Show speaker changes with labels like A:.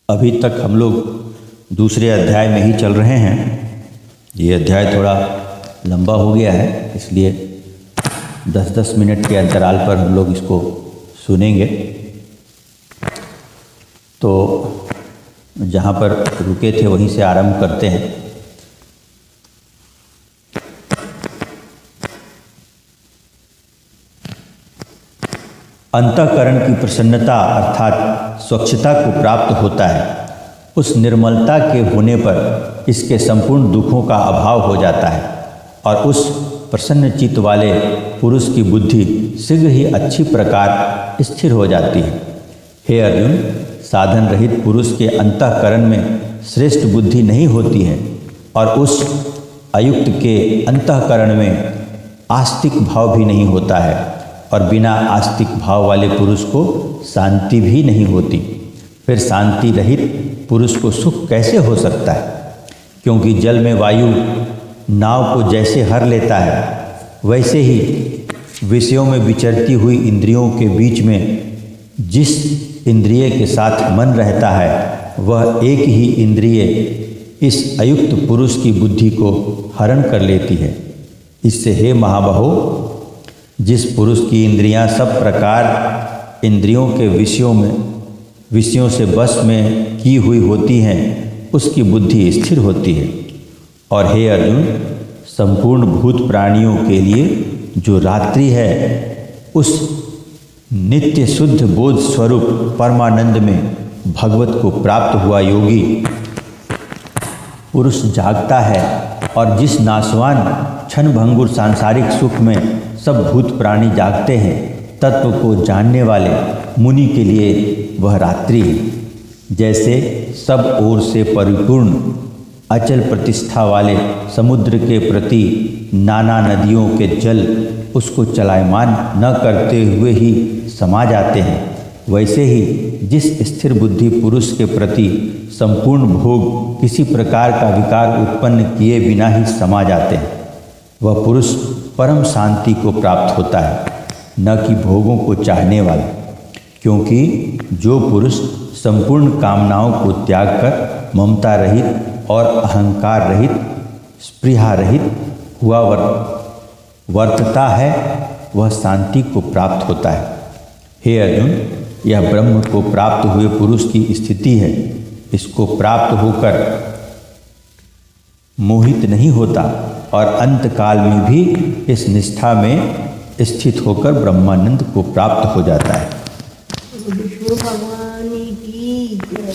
A: अभी तक हम लोग दूसरे अध्याय में ही चल रहे हैं। ये अध्याय थोड़ा लंबा हो गया है, इसलिए 10-10 मिनट के अंतराल पर हम लोग इसको सुनेंगे। तो जहाँ पर रुके थे वहीं से आरंभ करते हैं। अंतःकरण की प्रसन्नता अर्थात स्वच्छता को प्राप्त होता है। उस निर्मलता के होने पर इसके संपूर्ण दुखों का अभाव हो जाता है और उस प्रसन्न चित्त वाले पुरुष की बुद्धि शीघ्र ही अच्छी प्रकार स्थिर हो जाती है। हे अर्जुन, साधन रहित पुरुष के अंतःकरण में श्रेष्ठ बुद्धि नहीं होती है और उस अयुक्त के अंतःकरण में आस्तिक भाव भी नहीं होता है और बिना आस्तिक भाव वाले पुरुष को शांति भी नहीं होती। फिर शांति रहित पुरुष को सुख कैसे हो सकता है? क्योंकि जल में वायु नाव को जैसे हर लेता है, वैसे ही विषयों में विचरती हुई इंद्रियों के बीच में जिस इंद्रिय के साथ मन रहता है, वह एक ही इंद्रिय इस अयुक्त पुरुष की बुद्धि को हरण कर लेती है। इससे हे महाबाहो, जिस पुरुष की इंद्रियां सब प्रकार इंद्रियों के विषयों से बस में की हुई होती हैं, उसकी बुद्धि स्थिर होती है। और हे अर्जुन, संपूर्ण भूत प्राणियों के लिए जो रात्रि है, उस नित्य शुद्ध बोध स्वरूप परमानंद में भगवत को प्राप्त हुआ योगी पुरुष जागता है और जिस नाशवान क्षण भंगुर सांसारिक सुख में सब भूत प्राणी जागते हैं, तत्व को जानने वाले मुनि के लिए वह रात्रि है। जैसे सब ओर से परिपूर्ण अचल प्रतिष्ठा वाले समुद्र के प्रति नाना नदियों के जल उसको चलायमान न करते हुए ही समा जाते हैं, वैसे ही जिस स्थिर बुद्धि पुरुष के प्रति संपूर्ण भोग किसी प्रकार का विकार उत्पन्न किए बिना ही समा जाते हैं, वह पुरुष परम शांति को प्राप्त होता है, न कि भोगों को चाहने वाला। क्योंकि जो पुरुष संपूर्ण कामनाओं को त्याग कर ममता रहित और अहंकार रहित, स्पृहा रहित हुआ वर्तता है, वह शांति को प्राप्त होता है। हे अर्जुन, यह ब्रह्म को प्राप्त हुए पुरुष की स्थिति है। इसको प्राप्त होकर मोहित नहीं होता और अंत काल में भी इस निष्ठा में स्थित होकर ब्रह्मानंद को प्राप्त हो जाता है।
B: विष्णु भगवान की जय।